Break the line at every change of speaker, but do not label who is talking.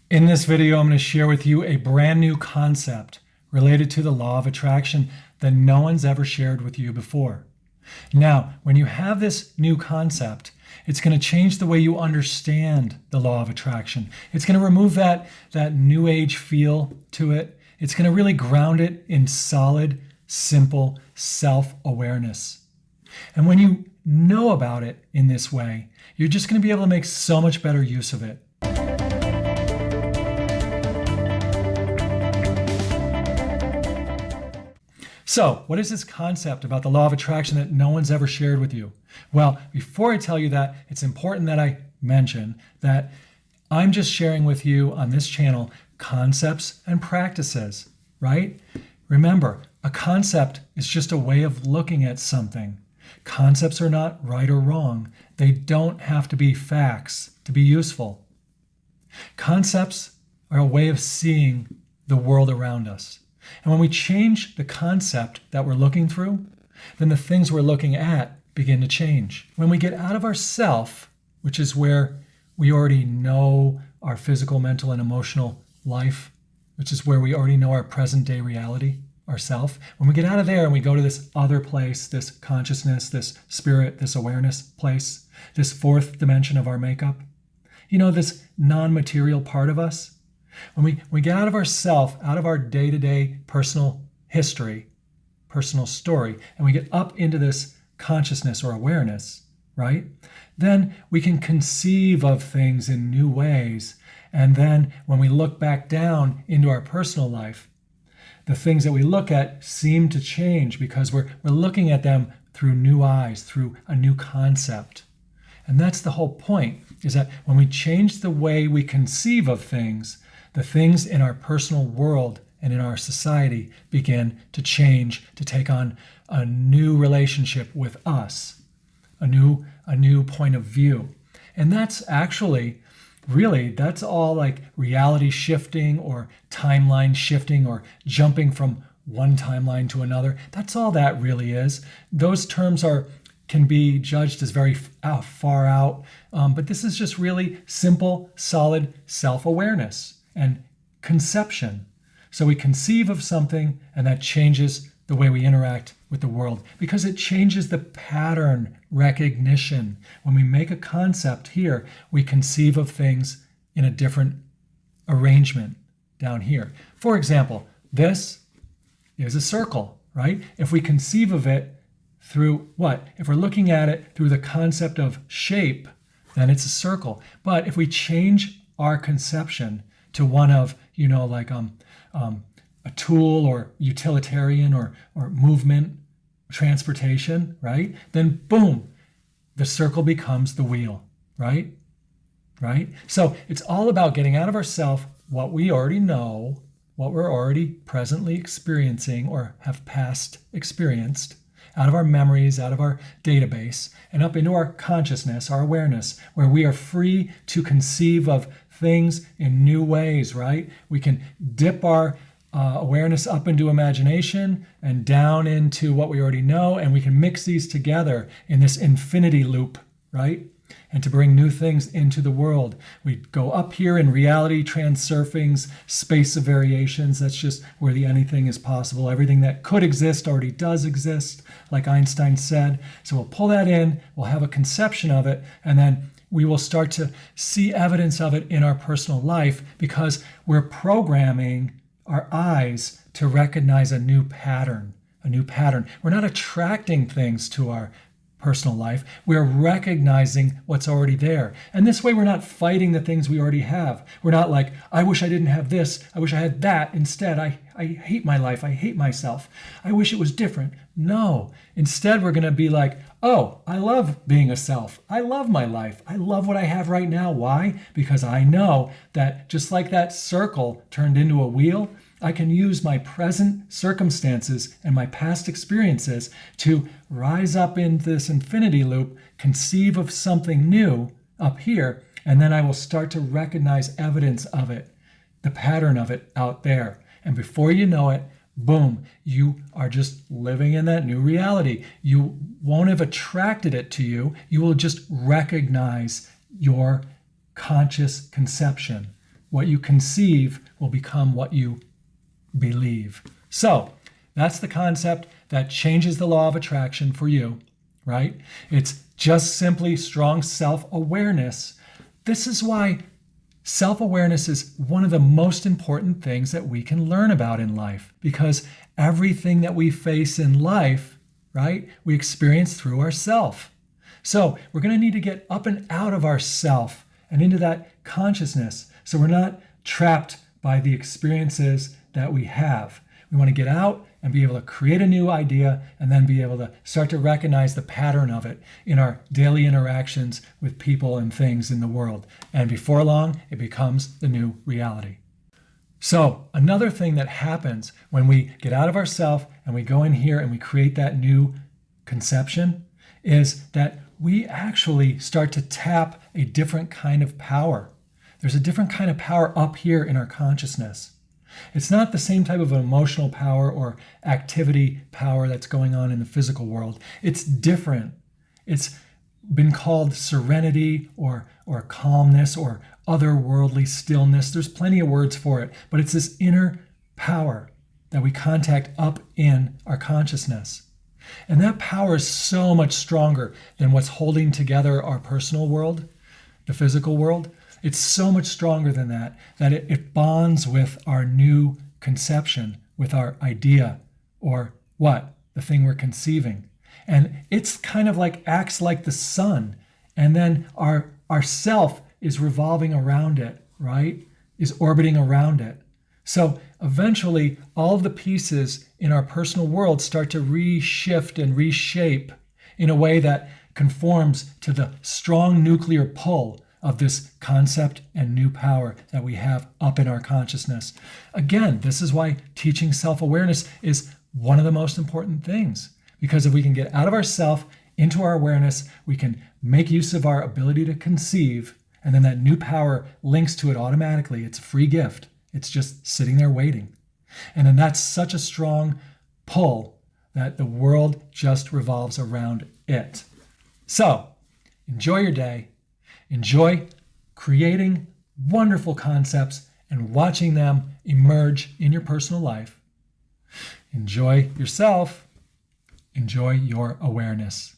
In this video, I'm going to share with you a brand new concept related to the law of attraction that no one's ever shared with you before. Now, when you have this new concept, it's going to change the way you understand the law of attraction. It's going to remove that new age feel to it. It's going to really ground it in solid, simple self-awareness. And when you know about it in this way, you're just going to be able to make so much better use of it. So, what is this concept about the law of attraction that no one's ever shared with you? Well, before I tell you that, it's important that I mention that I'm just sharing with you on this channel concepts and practices, right? Remember, a concept is just a way of looking at something. Concepts are not right or wrong. They don't have to be facts to be useful. Concepts are a way of seeing the world around us. And when we change the concept that we're looking through, then the things we're looking at begin to change. When we get out of ourself, which is where we already know our physical, mental, and emotional life, which is where we already know our present day reality, ourself. When we get out of there and we go to this other place, this consciousness, this spirit, this awareness place, this fourth dimension of our makeup, this non-material part of us, when we get out of ourself, out of our day-to-day personal history, personal story, and we get up into this consciousness or awareness, right? Then we can conceive of things in new ways. And then when we look back down into our personal life, the things that we look at seem to change because we're looking at them through new eyes, through a new concept. And that's the whole point, is that when we change the way we conceive of things, the things in our personal world and in our society begin to change, to take on a new relationship with us, a new point of view. And that's actually, really, that's all like reality shifting or timeline shifting or jumping from one timeline to another. That's all that really is. Those terms can be judged as very far out, but this is just really simple, solid self-awareness and conception. So we conceive of something and that changes the way we interact with the world because it changes the pattern recognition. When we make a concept here, we conceive of things in a different arrangement down here. For example, this is a circle, right? If we conceive of it through what? If we're looking at it through the concept of shape, then it's a circle. But if we change our conception to one of, a tool or utilitarian or movement, transportation, right? Then boom, the circle becomes the wheel, right? Right? So it's all about getting out of ourselves what we already know, what we're already presently experiencing or have past experienced, out of our memories, out of our database, and up into our consciousness, our awareness, where we are free to conceive of things in new ways, right? We can dip our awareness up into imagination and down into what we already know, and we can mix these together in this infinity loop, right? And to bring new things into the world. We go up here in reality, transurfing's space of variations. That's just where the anything is possible. Everything that could exist already does exist, like Einstein said. So we'll pull that in, we'll have a conception of it, and then we will start to see evidence of it in our personal life because we're programming our eyes to recognize a new pattern, We're not attracting things to our personal life. We're recognizing what's already there. And this way we're not fighting the things we already have. We're not like, I wish I didn't have this. I wish I had that instead. I hate my life. I hate myself. I wish it was different. No. Instead, we're going to be like, oh, I love being a self. I love my life. I love what I have right now. Why? Because I know that just like that circle turned into a wheel, I can use my present circumstances and my past experiences to rise up in this infinity loop, conceive of something new up here, and then I will start to recognize evidence of it, the pattern of it out there. And before you know it, boom, you are just living in that new reality. You won't have attracted it to you. You will just recognize your conscious conception, what you conceive will become what you believe. So that's the concept that changes the law of attraction for you, right? It's just simply strong self-awareness. This is why self-awareness is one of the most important things that we can learn about in life, because everything that we face in life, right, we experience through ourself. So we're going to need to get up and out of ourself and into that consciousness, so we're not trapped by the experiences that we have. We want to get out and be able to create a new idea and then be able to start to recognize the pattern of it in our daily interactions with people and things in the world. And before long, it becomes the new reality. So another thing that happens when we get out of ourself and we go in here and we create that new conception is that we actually start to tap a different kind of power. There's a different kind of power up here in our consciousness. It's not the same type of emotional power or activity power that's going on in the physical world. It's different. It's been called serenity or calmness or otherworldly stillness. There's plenty of words for it, but it's this inner power that we contact up in our consciousness. And that power is so much stronger than what's holding together our personal world, the physical world. It's so much stronger than that it bonds with our new conception, with our idea, or what? The thing we're conceiving. And it's kind of like acts like the sun. And then our self is revolving around it, right? Is orbiting around it. So eventually, all of the pieces in our personal world start to reshift and reshape in a way that conforms to the strong nuclear pull of this concept and new power that we have up in our consciousness. Again, this is why teaching self-awareness is one of the most important things. Because if we can get out of ourself into our awareness, we can make use of our ability to conceive, and then that new power links to it automatically. It's a free gift. It's just sitting there waiting. And then that's such a strong pull that the world just revolves around it. So, enjoy your day. Enjoy creating wonderful concepts and watching them emerge in your personal life. Enjoy yourself. Enjoy your awareness.